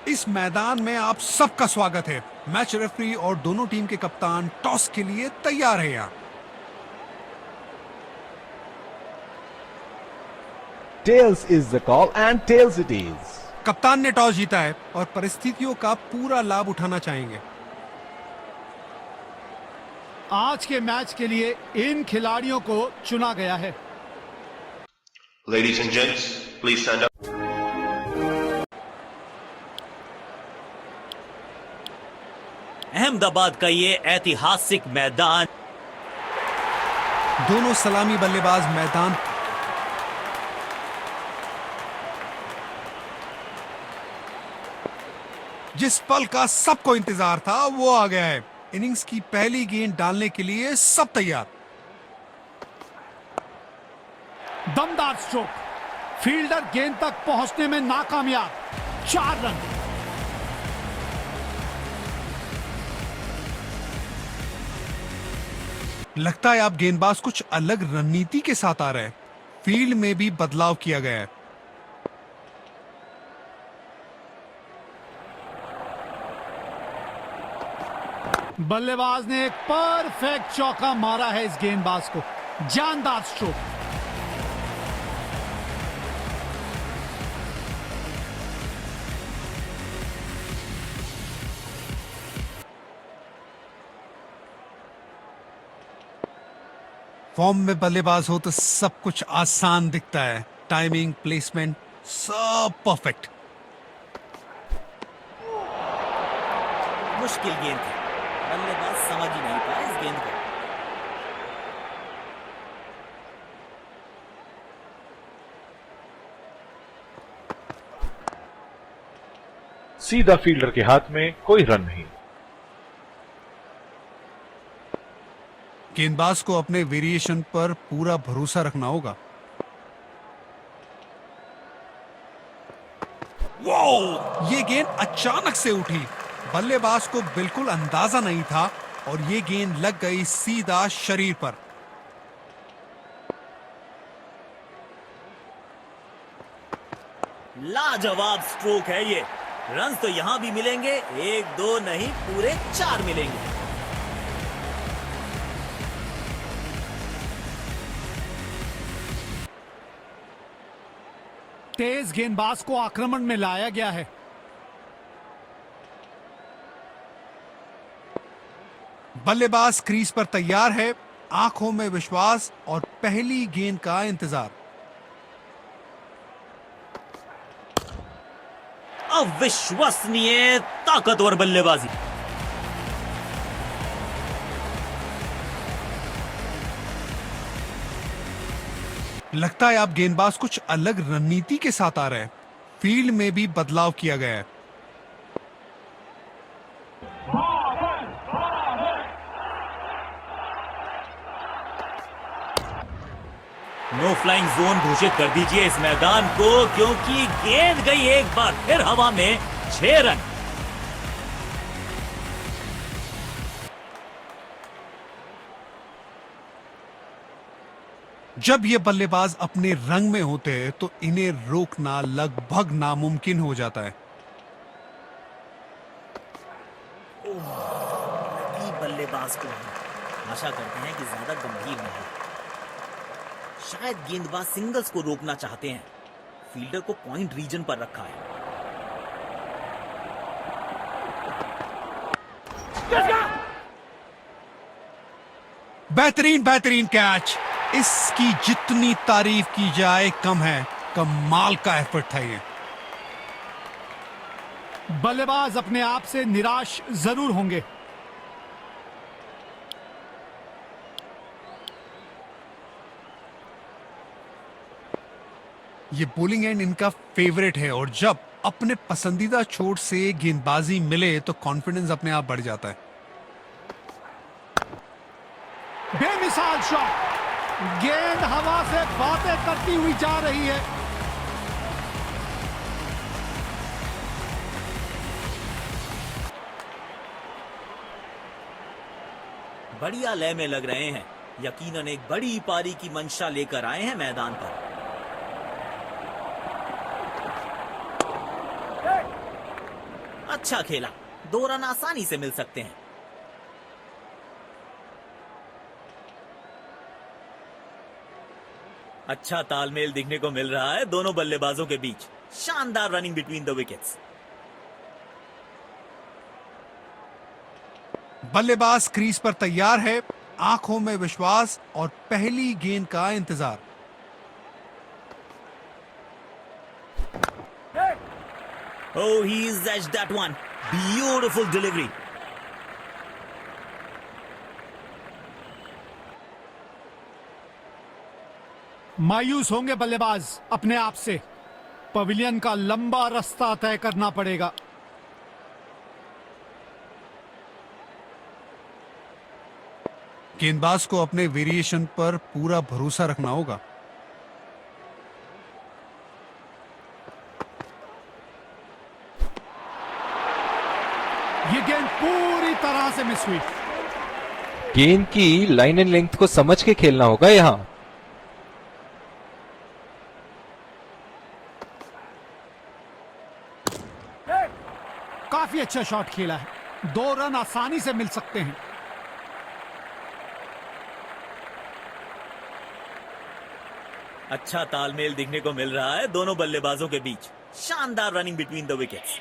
इस मैदान में आप सबका स्वागत है। मैच रेफरी और दोनों टीम के कप्तान टॉस के लिए तैयार है। यहाँ Tails is the call and tails it is. कप्तान ने टॉस जीता है और परिस्थितियों का पूरा लाभ उठाना चाहेंगे। आज के मैच के लिए इन खिलाड़ियों को चुना गया है। Ladies and gents, please stand up. Ahmedabad का ये ऐतिहासिक मैदान, दोनों सलामी बल्लेबाज मैदान जिस पल का सबको इंतजार था वो आ गया है। इनिंग्स की पहली गेंद डालने के लिए सब तैयार। दमदार स्ट्रोक, फील्डर गेंद तक पहुंचने में नाकामयाब। 4 रन। लगता है अब गेंदबाज कुछ अलग रणनीति के साथ आ रहे हैं। फील्ड में भी बदलाव किया गया है। बल्लेबाज ने एक परफेक्ट चौका मारा है इस गेंदबाज को। जानदार स्ट्रोक। फॉर्म में बल्लेबाज हो तो सब कुछ आसान दिखता है। टाइमिंग, प्लेसमेंट सब परफेक्ट। मुश्किल गेंद थी, बल्लेबाज समझ ही नहीं पाया इस गेंद को। सीधा फील्डर के हाथ में कोई रन नहीं। गेंदबाज को अपने वेरिएशन पर पूरा भरोसा रखना होगा। वो ये गेंद अचानक से उठी। बल्लेबाज को बिल्कुल अंदाजा नहीं था और ये गेंद लग गई सीधा शरीर पर। लाजवाब स्ट्रोक है ये। रन तो यहां भी मिलेंगे, 1-2 नहीं, पूरे 4 मिलेंगे। तेज गेंदबाज को आक्रमण में लाया गया है। बल्लेबाज क्रीज पर तैयार है, आंखों में विश्वास और पहली गेंद का इंतजार। अविश्वसनीय ताकतवर बल्लेबाजी। लगता है अब गेंदबाज कुछ अलग रणनीति के साथ आ रहे हैं। फील्ड में भी बदलाव किया गया है। नो फ्लाइंग जोन घोषित कर दीजिए इस मैदान को, क्योंकि गेंद गई एक बार फिर हवा में। 6 रन। जब ये बल्लेबाज अपने रंग में होते हैं तो इन्हें रोकना लगभग नामुमकिन हो जाता है। बल्लेबाज को आशा करते हैं कि ज्यादा गंभीर नहीं। शायद गेंदबाज सिंगल्स को रोकना चाहते हैं। फील्डर को पॉइंट रीजन पर रखा है। बेहतरीन बेहतरीन कैच। इसकी जितनी तारीफ की जाए कम है। कमाल का एफर्ट था ये। बल्लेबाज अपने आप से निराश जरूर होंगे। ये बॉलिंग एंड इनका फेवरेट है और जब अपने पसंदीदा छोर से गेंदबाजी मिले तो कॉन्फिडेंस अपने आप बढ़ जाता है। बेमिसाल शॉट। गेंद हवा से बातें करती हुई जा रही है। बढ़िया लय में लग रहे हैं। यकीनन एक बड़ी पारी की मंशा लेकर आए हैं मैदान पर। अच्छा खेला, 2 रन आसानी से मिल सकते हैं। अच्छा तालमेल दिखने को मिल रहा है दोनों बल्लेबाजों के बीच। शानदार रनिंग बिटवीन द विकेट्स। बल्लेबाज क्रीज पर तैयार है, आंखों में विश्वास और पहली गेंद का इंतजार। Oh, he's edged that one. Beautiful delivery. मायूस होंगे बल्लेबाज अपने आप से। पवेलियन का लंबा रास्ता तय करना पड़ेगा। गेंदबाज को अपने वेरिएशन पर पूरा भरोसा रखना होगा। ये गेंद पूरी तरह से मिस हुई। गेंद की लाइन एंड लेंथ को समझ के खेलना होगा यहां। काफी अच्छा शॉट खेला है, 2 रन आसानी से मिल सकते हैं। अच्छा तालमेल दिखने को मिल रहा है दोनों बल्लेबाजों के बीच। शानदार रनिंग बिटवीन द विकेट्स।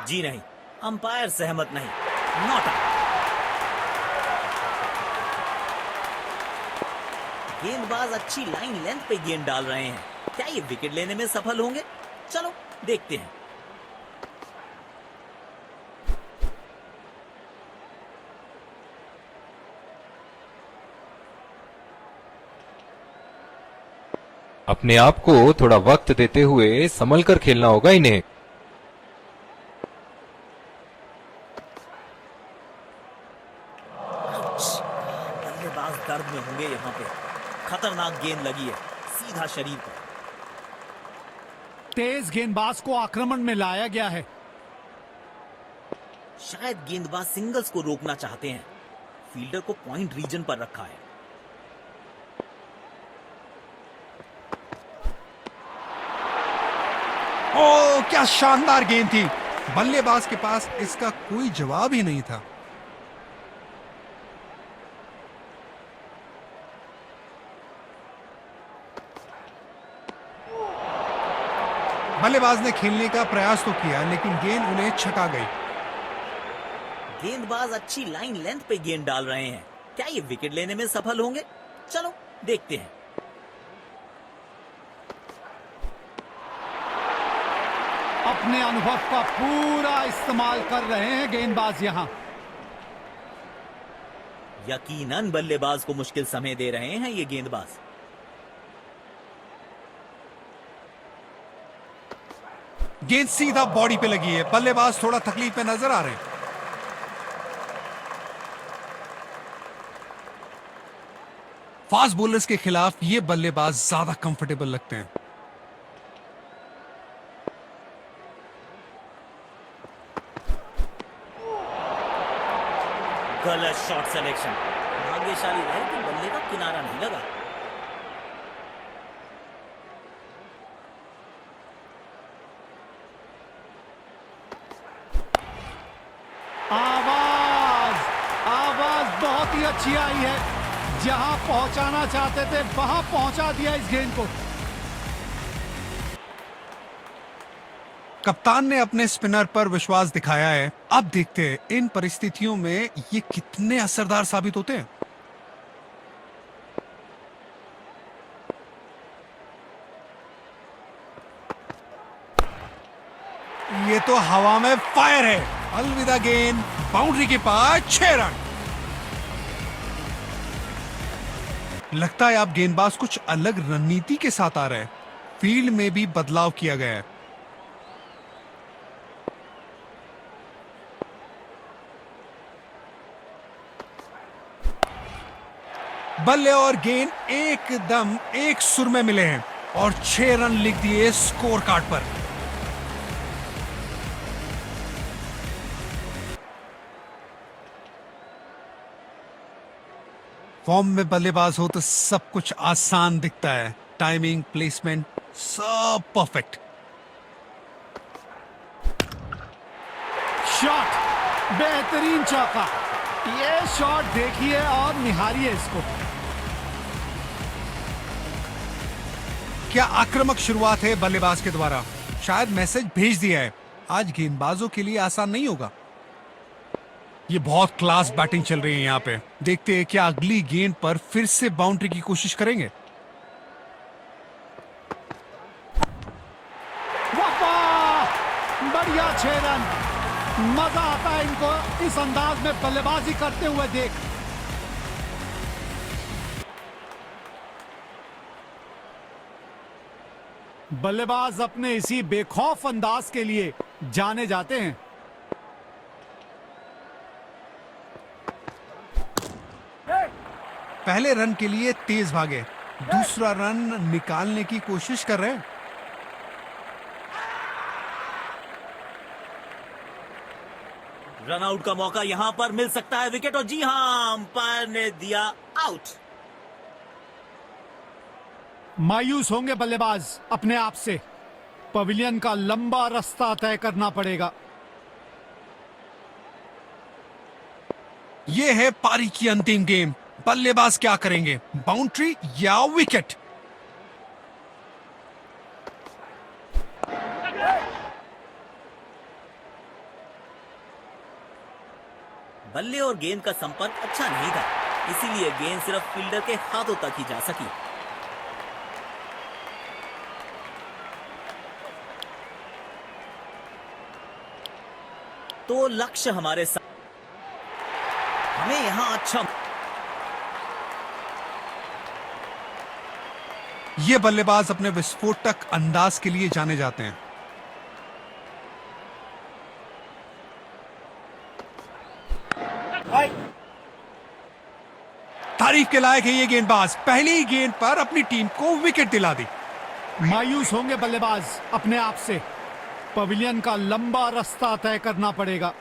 जी नहीं, अंपायर सहमत नहीं। Not out. गेंदबाज अच्छी लाइन लेंथ पे गेंद डाल रहे हैं। क्या ये विकेट लेने में सफल होंगे? चलो देखते हैं। अपने आप को थोड़ा वक्त देते हुए संभल कर खेलना होगा इन्हें। बल्लेबाज दर्द में होंगे यहाँ पे। खतरनाक गेंद लगी है सीधा शरीर पर। तेज गेंदबाज को आक्रमण में लाया गया है। शायद गेंदबाज सिंगल्स को रोकना चाहते हैं। फील्डर को पॉइंट रीजन पर रखा है। ओह, क्या शानदार गेंद थी। बल्लेबाज के पास इसका कोई जवाब ही नहीं था। बल्लेबाज ने खेलने का प्रयास तो किया, लेकिन गेंद उन्हें छका गई। गेंदबाज अच्छी लाइन लेंथ पे गेंद डाल रहे हैं। क्या ये विकेट लेने में सफल होंगे? चलो देखते हैं। अपने अनुभव का पूरा इस्तेमाल कर रहे हैं गेंदबाज यहां। यकीनन बल्लेबाज को मुश्किल समय दे रहे हैं ये गेंदबाज। गेंद सीधा बॉडी पे लगी है। बल्लेबाज थोड़ा तकलीफ में नजर आ रहे हैं। फास्ट बॉलर्स के खिलाफ ये बल्लेबाज ज्यादा कंफर्टेबल लगते हैं। गलत शॉट सिलेक्शन। भाग्यशाली रहे कि बल्ले का किनारा नहीं लगा। आवाज बहुत ही अच्छी आई है। जहां पहुंचाना चाहते थे वहां पहुंचा दिया इस गेंद को। कप्तान ने अपने स्पिनर पर विश्वास दिखाया है। अब देखते हैं इन परिस्थितियों में ये कितने असरदार साबित होते हैं। ये तो हवा में फायर है। अलविदा गेंद। बाउंड्री के पास 6 रन। लगता है अब गेंदबाज कुछ अलग रणनीति के साथ आ रहे हैं। फील्ड में भी बदलाव किया गया है। बल्ले और गेंद एकदम एक सुर में मिले हैं और 6 रन लिख दिए स्कोर कार्ड पर। फॉर्म में बल्लेबाज हो तो सब कुछ आसान दिखता है। टाइमिंग, प्लेसमेंट, सब परफेक्ट। शॉट, बेहतरीन चौका। ये शॉट देखिए और निहारिए इसको। क्या आक्रामक शुरुआत है बल्लेबाज के द्वारा। शायद मैसेज भेज दिया है, आज गेंदबाजों के लिए आसान नहीं होगा। ये बहुत क्लास बैटिंग चल रही है यहाँ पे। देखते हैं क्या अगली गेंद पर फिर से बाउंड्री की कोशिश करेंगे। वाह, बढ़िया 6 रन। मजा आता है इनको इस अंदाज में बल्लेबाजी करते हुए देख। बल्लेबाज अपने इसी बेखौफ अंदाज के लिए जाने जाते हैं। पहले रन के लिए तेज भागे, दूसरा रन निकालने की कोशिश कर रहे हैं। रन आउट का मौका यहां पर मिल सकता है, विकेट, और जी हां, अंपायर ने दिया आउट। मायूस होंगे बल्लेबाज अपने आप से। पवेलियन का लंबा रास्ता तय करना पड़ेगा। यह है पारी की अंतिम गेम। बल्लेबाज क्या करेंगे, बाउंड्री या विकेट। बल्ले और गेंद का संपर्क अच्छा नहीं था, इसीलिए गेंद सिर्फ फील्डर के हाथों तक ही जा सकी। तो लक्ष्य हमारे साथ, हमें यहां अच्छा। ये बल्लेबाज अपने विस्फोटक अंदाज के लिए जाने जाते हैं। तारीफ के लायक है ये गेंदबाज, पहली ही गेंद पर अपनी टीम को विकेट दिला दी। मायूस होंगे बल्लेबाज अपने आप से। पवेलियन का लंबा रास्ता तय करना पड़ेगा।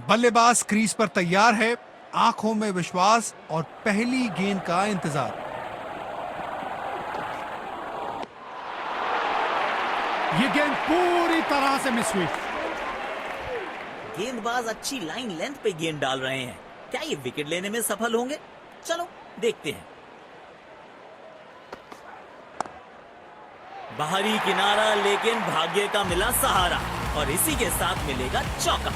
बल्लेबाज क्रीज पर तैयार है, आंखों में विश्वास और पहली गेंद का इंतजार। ये गेंद पूरी तरह से मिस हुई। गेंदबाज अच्छी लाइन लेंथ पे गेंद डाल रहे हैं, क्या ये विकेट लेने में सफल होंगे? चलो देखते हैं। बाहरी किनारा, लेकिन भाग्य का मिला सहारा और इसी के साथ मिलेगा चौका।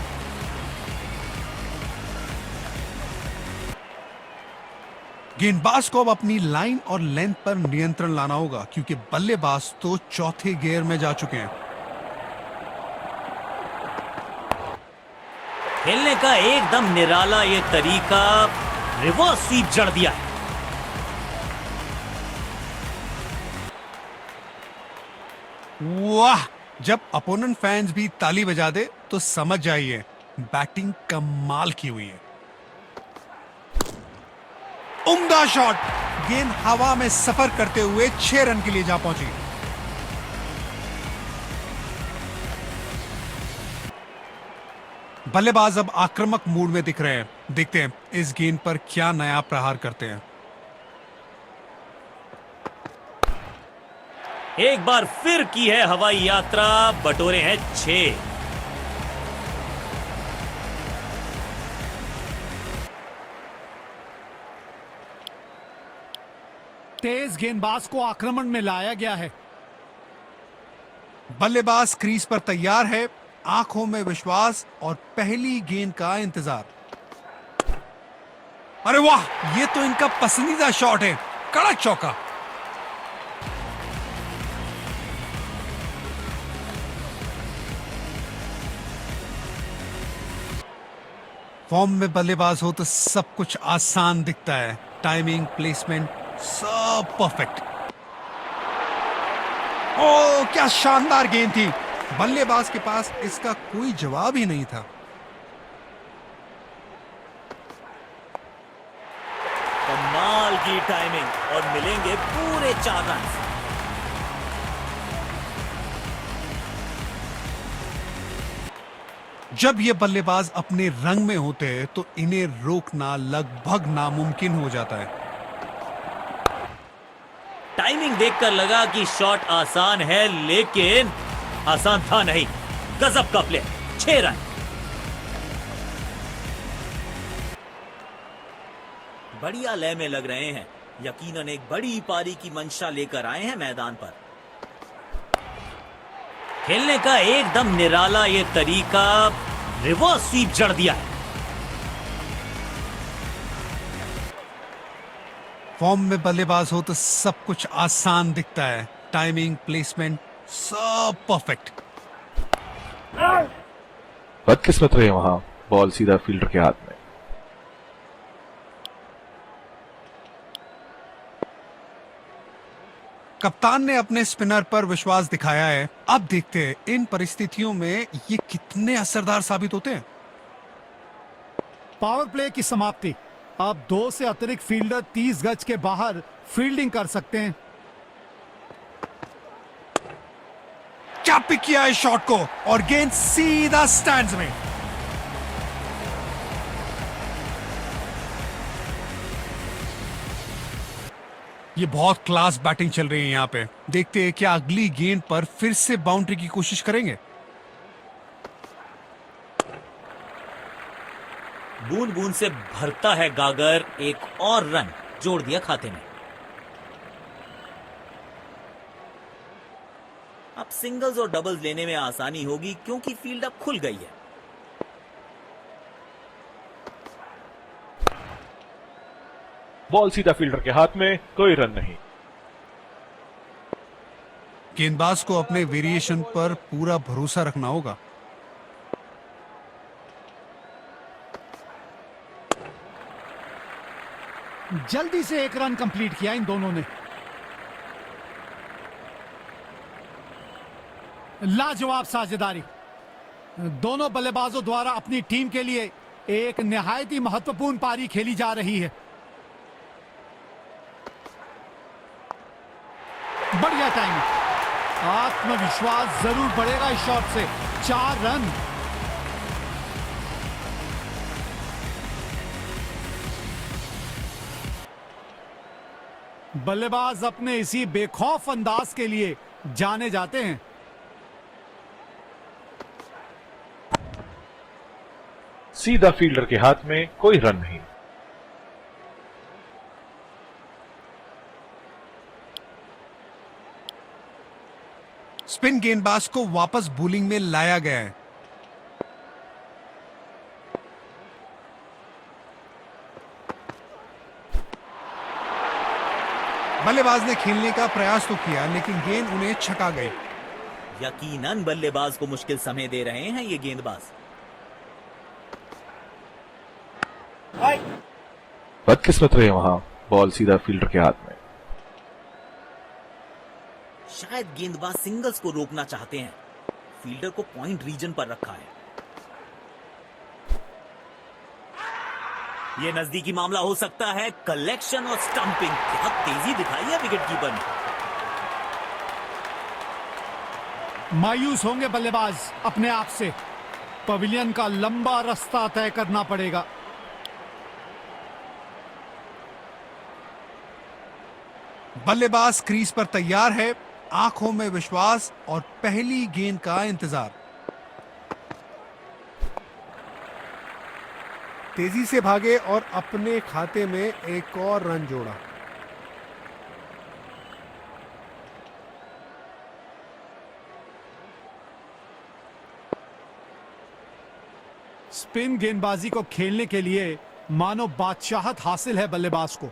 गेंदबाज को अब अपनी लाइन और लेंथ पर नियंत्रण लाना होगा, क्योंकि बल्लेबाज तो चौथे गियर में जा चुके हैं। खेलने का एकदम निराला ये तरीका, रिवर्स स्वीप जड़ दिया है। वाह, जब अपोनेंट फैंस भी ताली बजा दे तो समझ जाइए बैटिंग कमाल की हुई है। उम्दा शॉट, गेंद हवा में सफर करते हुए 6 रन के लिए जा पहुंची। बल्लेबाज अब आक्रामक मूड में दिख रहे हैं। देखते हैं इस गेंद पर क्या नया प्रहार करते हैं। एक बार फिर की है हवाई यात्रा, बटोरे हैं 6। तेज गेंदबाज को आक्रमण में लाया गया है। बल्लेबाज क्रीज पर तैयार है, आंखों में विश्वास और पहली गेंद का इंतजार। अरे वाह, ये तो इनका पसंदीदा शॉट है, कड़क चौका। फॉर्म में बल्लेबाज हो तो सब कुछ आसान दिखता है। टाइमिंग, प्लेसमेंट, सब परफेक्ट। ओ, क्या शानदार गेंद थी। बल्लेबाज के पास इसका कोई जवाब ही नहीं था। कमाल की टाइमिंग और मिलेंगे पूरे 4 रन। जब ये बल्लेबाज अपने रंग में होते हैं तो इन्हें रोकना लगभग नामुमकिन हो जाता है। टाइमिंग देखकर लगा कि शॉट आसान है, लेकिन आसान था नहीं। गजब का प्ले, 6 रन। बढ़िया लय में लग रहे हैं, यकीनन एक बड़ी पारी की मंशा लेकर आए हैं मैदान पर। खेलने का एकदम निराला ये तरीका, रिवर्स स्वीप जड़ दिया है। फॉर्म में बल्लेबाज हो तो सब कुछ आसान दिखता है। टाइमिंग, प्लेसमेंट, सब परफेक्ट। बदकिस्मत रहे वहां, बॉल सीधा फील्डर के हाथ में। कप्तान ने अपने स्पिनर पर विश्वास दिखाया है। अब देखते हैं इन परिस्थितियों में ये कितने असरदार साबित होते हैं। पावर प्ले की समाप्ति। अब 2 से अतिरिक्त फील्डर 30 गज के बाहर फील्डिंग कर सकते हैं। क्या पिक किया है शॉट को और गेंद सीधा स्टैंड्स में। ये बहुत क्लास बैटिंग चल रही है यहां पे। देखते हैं क्या अगली गेंद पर फिर से बाउंड्री की कोशिश करेंगे। बूंद बूंद से भरता है गागर, एक और रन जोड़ दिया खाते में। अब सिंगल्स और डबल्स लेने में आसानी होगी क्योंकि फील्ड अब खुल गई है। बॉल सीधा फील्डर के हाथ में, कोई रन नहीं। गेंदबाज को अपने वेरिएशन पर पूरा भरोसा रखना होगा। जल्दी से 1 रन कंप्लीट किया इन दोनों ने। लाजवाब साझेदारी। दोनों बल्लेबाजों द्वारा अपनी टीम के लिए एक निहायत ही महत्वपूर्ण पारी खेली जा रही है। बढ़िया टाइम। आत्मविश्वास जरूर बढ़ेगा इस शॉट से। 4 रन। बल्लेबाज अपने इसी बेखौफ अंदाज के लिए जाने जाते हैं। सीधा फील्डर के हाथ में, कोई रन नहीं। स्पिन गेंदबाज को वापस बॉलिंग में लाया गया है। बल्लेबाज ने खेलने का प्रयास तो किया लेकिन गेंद उन्हें छका गई। यकीनन बल्लेबाज को मुश्किल समय दे रहे हैं ये गेंदबाज। बदकिस्मत रहे वहां, बॉल सीधा फील्डर के हाथ में। शायद गेंदबाज सिंगल्स को रोकना चाहते हैं। फील्डर को पॉइंट रीजन पर रखा है। यह नजदीकी मामला हो सकता है। कलेक्शन और स्टंपिंग, क्या तेजी दिखाई है विकेटकीपर ने। मायूस होंगे बल्लेबाज अपने आप से। पवेलियन का लंबा रास्ता तय करना पड़ेगा। बल्लेबाज क्रीज पर तैयार है, आंखों में विश्वास और पहली गेंद का इंतजार। तेजी से भागे और अपने खाते में एक और रन जोड़ा। स्पिन गेंदबाजी को खेलने के लिए मानो बादशाहत हासिल है बल्लेबाज को।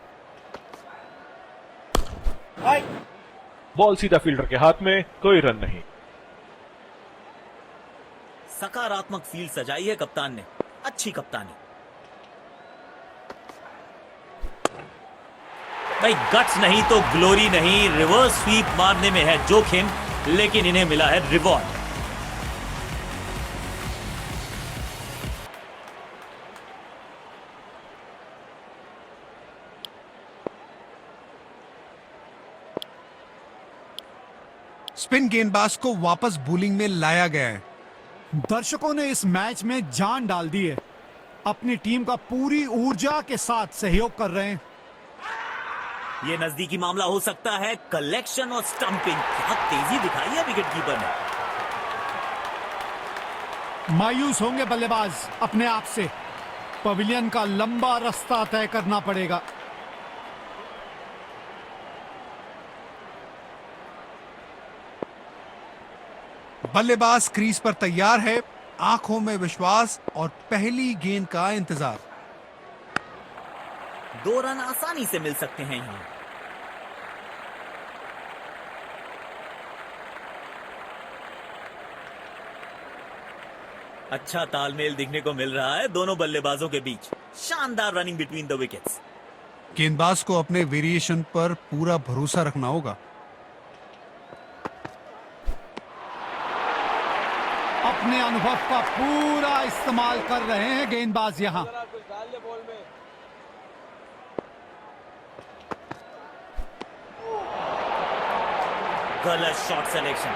बॉल सीधा फील्डर के हाथ में, कोई रन नहीं। सकारात्मक फील्ड सजाई है कप्तान ने। अच्छी कप्तानी। भाई गट्स नहीं तो ग्लोरी नहीं। रिवर्स स्वीप मारने में है जोखिम, लेकिन इन्हें मिला है रिवॉर्ड। स्पिन गेंदबाज को वापस बॉलिंग में लाया गया है। दर्शकों ने इस मैच में जान डाल दी है, अपनी टीम का पूरी ऊर्जा के साथ सहयोग कर रहे हैं। ये नजदीकी मामला हो सकता है। कलेक्शन और स्टंपिंग, क्या तेजी दिखाई है विकेटकीपर ने। मायूस होंगे बल्लेबाज अपने आप से, पवेलियन का लंबा रास्ता तय करना पड़ेगा। बल्लेबाज क्रीज पर तैयार है, आंखों में विश्वास और पहली गेंद का इंतजार। 2 रन आसानी से मिल सकते हैं यहां। अच्छा तालमेल दिखने को मिल रहा है दोनों बल्लेबाजों के बीच। शानदार रनिंग बिटवीन द विकेट्स। गेंदबाज को अपने वेरिएशन पर पूरा भरोसा रखना होगा। अपने अनुभव का पूरा इस्तेमाल कर रहे हैं गेंदबाज यहां। गलत शॉट सिलेक्शन।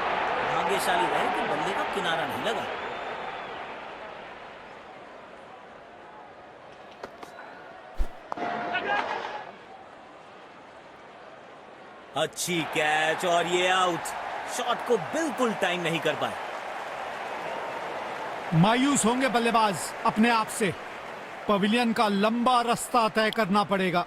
भाग्यशाली रहे कि बल्ले का किनारा नहीं लगा। अच्छी कैच और ये आउट। शॉट को बिल्कुल टाइम नहीं कर पाए। मायूस होंगे बल्लेबाज अपने आप से, पवेलियन का लंबा रास्ता तय करना पड़ेगा।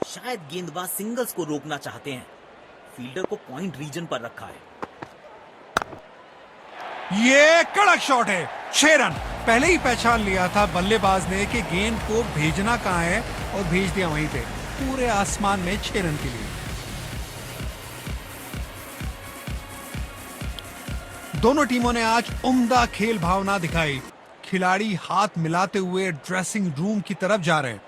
शायद गेंदबाज सिंगल्स को रोकना चाहते हैं। फील्डर को पॉइंट रीजन पर रखा है। ये कड़क शॉट है, 6 रन। पहले ही पहचान लिया था बल्लेबाज ने कि गेंद को भेजना कहां है और भेज दिया वहीं पे, पूरे आसमान में 6 रन के लिए। दोनों टीमों ने आज उम्दा खेल भावना दिखाई। खिलाड़ी हाथ मिलाते हुए ड्रेसिंग रूम की तरफ जा रहे हैं।